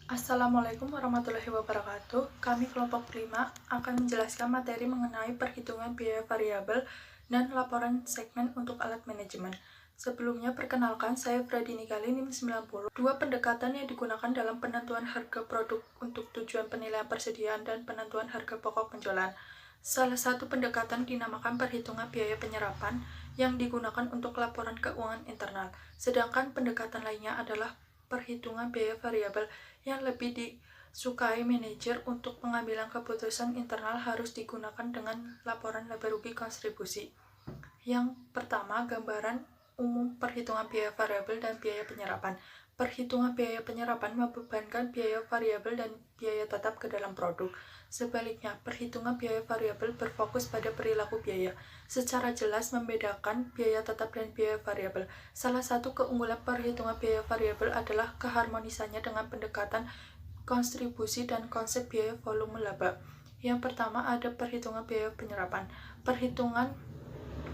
Assalamualaikum warahmatullahi wabarakatuh. Kami kelompok 5 akan menjelaskan materi mengenai perhitungan biaya variabel dan laporan segmen untuk alat manajemen. Sebelumnya, perkenalkan, saya Fredy Nigali, NIM 90. Dua pendekatan yang digunakan dalam penentuan harga produk untuk tujuan penilaian persediaan dan penentuan harga pokok penjualan. Salah satu pendekatan dinamakan perhitungan biaya penyerapan yang digunakan untuk laporan keuangan internal, sedangkan pendekatan lainnya adalah perhitungan biaya variabel yang lebih disukai manajer untuk pengambilan keputusan internal harus digunakan dengan laporan laba rugi kontribusi. Yang pertama, gambaran umum perhitungan biaya variabel dan biaya penyerapan. Perhitungan biaya penyerapan membebankan biaya variabel dan biaya tetap ke dalam produk. Sebaliknya, perhitungan biaya variabel berfokus pada perilaku biaya, secara jelas membedakan biaya tetap dan biaya variabel. Salah satu keunggulan perhitungan biaya variabel adalah keharmonisannya dengan pendekatan kontribusi dan konsep biaya volume laba. Yang pertama ada perhitungan biaya penyerapan. Perhitungan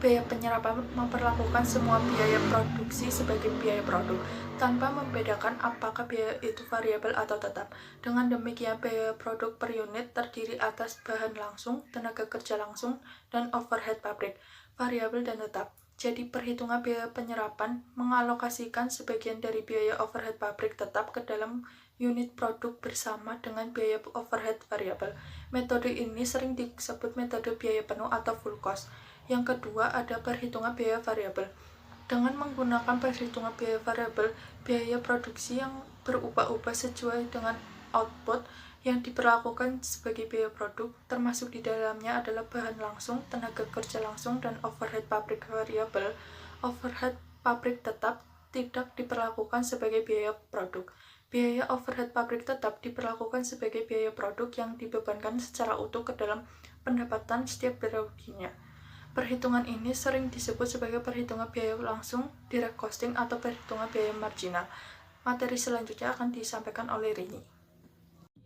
biaya penyerapan memperlakukan semua biaya produksi sebagai biaya produk, tanpa membedakan apakah biaya itu variabel atau tetap. Dengan demikian, biaya produk per unit terdiri atas bahan langsung, tenaga kerja langsung, dan overhead pabrik, variabel dan tetap. Jadi, perhitungan biaya penyerapan mengalokasikan sebagian dari biaya overhead pabrik tetap ke dalam unit produk bersama dengan biaya overhead variabel. Metode ini sering disebut metode biaya penuh atau full cost. Yang kedua ada perhitungan biaya variabel. Dengan menggunakan perhitungan biaya variabel, biaya produksi yang berubah-ubah sesuai dengan output yang diperlakukan sebagai biaya produk, termasuk di dalamnya adalah bahan langsung, tenaga kerja langsung, dan overhead pabrik variabel. Overhead pabrik tetap tidak diperlakukan sebagai biaya produk. Biaya overhead pabrik tetap diperlakukan sebagai biaya produk yang dibebankan secara utuh ke dalam pendapatan setiap periodenya. Perhitungan ini sering disebut sebagai perhitungan biaya langsung, direct costing, atau perhitungan biaya marginal. Materi selanjutnya akan disampaikan oleh Rini.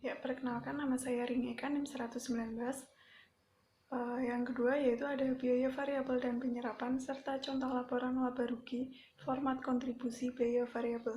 Ya, perkenalkan, nama saya Rini Eka, NIM 119. Yang kedua yaitu ada biaya variabel dan penyerapan, serta contoh laporan laba rugi, format kontribusi biaya variabel.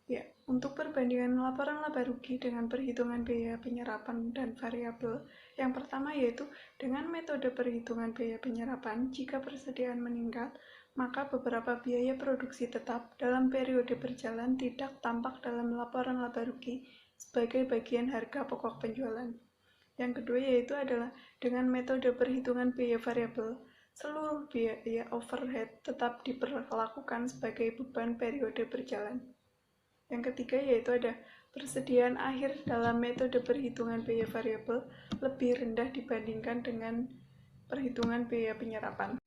Ya, untuk perbandingan laporan laba rugi dengan perhitungan biaya penyerapan dan variabel, yang pertama yaitu dengan metode perhitungan biaya penyerapan, jika persediaan meningkat, maka beberapa biaya produksi tetap dalam periode berjalan tidak tampak dalam laporan laba rugi sebagai bagian harga pokok penjualan. Yang kedua yaitu adalah dengan metode perhitungan biaya variabel, seluruh biaya overhead tetap diperlakukan sebagai beban periode berjalan. Yang ketiga yaitu ada persediaan akhir dalam metode perhitungan biaya variabel lebih rendah dibandingkan dengan perhitungan biaya penyerapan.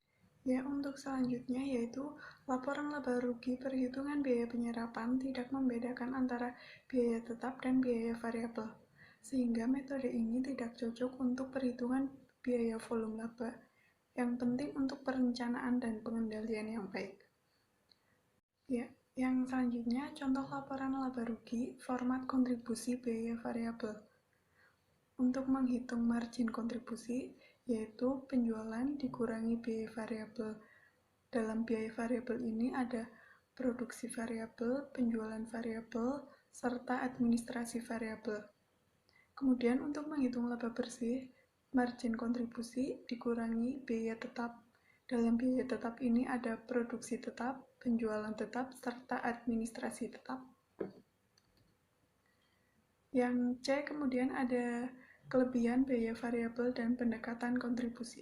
Ya, untuk selanjutnya yaitu laporan laba rugi perhitungan biaya penyerapan tidak membedakan antara biaya tetap dan biaya variabel, sehingga metode ini tidak cocok untuk perhitungan biaya volume laba, yang penting untuk perencanaan dan pengendalian yang baik. Ya, yang selanjutnya contoh laporan laba rugi format kontribusi biaya variabel. Untuk menghitung margin kontribusi, yaitu penjualan dikurangi biaya variabel. Dalam biaya variabel ini ada produksi variabel, penjualan variabel, serta administrasi variabel. Kemudian untuk menghitung laba bersih, margin kontribusi dikurangi biaya tetap. Dalam biaya tetap ini ada produksi tetap, penjualan tetap, serta administrasi tetap. Yang C kemudian ada kelebihan biaya variabel dan pendekatan kontribusi.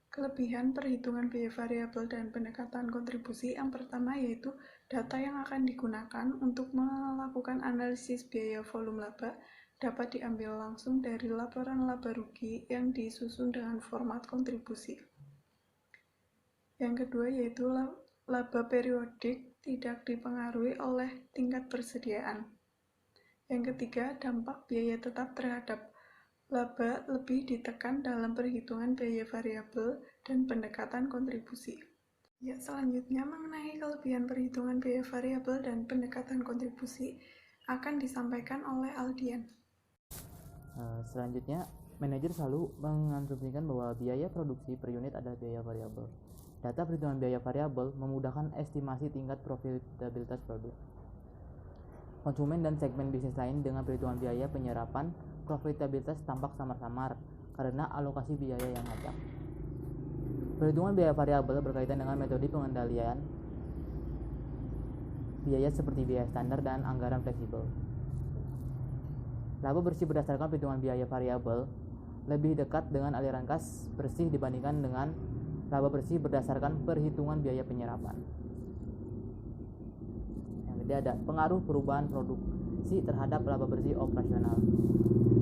Kelebihan perhitungan biaya variabel dan pendekatan kontribusi yang pertama yaitu data yang akan digunakan untuk melakukan analisis biaya volume laba dapat diambil langsung dari laporan laba rugi yang disusun dengan format kontribusi. Yang kedua yaitu laba periodik tidak dipengaruhi oleh tingkat persediaan. Yang ketiga, dampak biaya tetap terhadap laba lebih ditekan dalam perhitungan biaya variabel dan pendekatan kontribusi. Ya, selanjutnya mengenai kelebihan perhitungan biaya variabel dan pendekatan kontribusi akan disampaikan oleh Aldian. Selanjutnya, manajer selalu mengasumsikan bahwa biaya produksi per unit adalah biaya variabel. Data perhitungan biaya variabel memudahkan estimasi tingkat profitabilitas produk. konsumen dan segmen bisnis lain dengan perhitungan biaya penyerapan, profitabilitas tampak samar-samar karena alokasi biaya yang ngacak. Perhitungan biaya variabel berkaitan dengan metode pengendalian biaya seperti biaya standar dan anggaran fleksibel. Laba bersih berdasarkan perhitungan biaya variabel lebih dekat dengan aliran kas bersih dibandingkan dengan laba bersih berdasarkan perhitungan biaya penyerapan. Yang ketiga ada pengaruh perubahan produksi terhadap laba bersih operasional.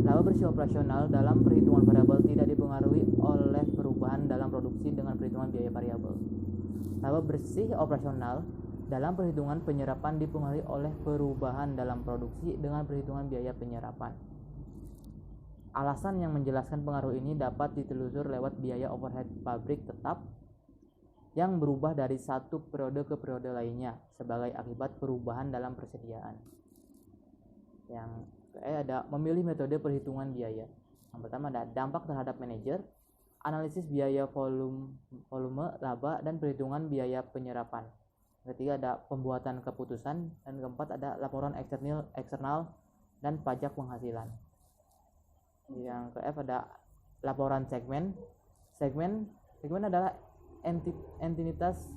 Laba bersih operasional dalam perhitungan variabel tidak dipengaruhi oleh perubahan dalam produksi dengan perhitungan biaya variabel. Laba bersih operasional dalam perhitungan penyerapan dipengaruhi oleh perubahan dalam produksi dengan perhitungan biaya penyerapan. Alasan yang menjelaskan pengaruh ini dapat ditelusur lewat biaya overhead pabrik tetap yang berubah dari satu periode ke periode lainnya sebagai akibat perubahan dalam persediaan. Yang ada memilih metode perhitungan biaya. Yang pertama ada dampak terhadap manajer, analisis biaya volume laba dan perhitungan biaya penyerapan. Ketiga ada pembuatan keputusan, dan keempat ada laporan eksternal dan pajak penghasilan. Yang ke F ada laporan segmen. Segmen adalah entitas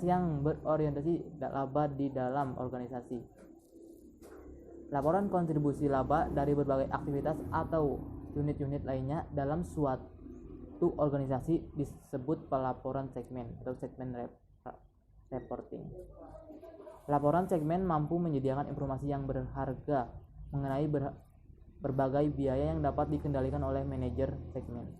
yang berorientasi laba di dalam organisasi. Laporan kontribusi laba dari berbagai aktivitas atau unit-unit lainnya dalam suatu organisasi disebut pelaporan segmen atau segmen reporting. Laporan segmen mampu menyediakan informasi yang berharga mengenai berbagai biaya yang dapat dikendalikan oleh manajer segmen.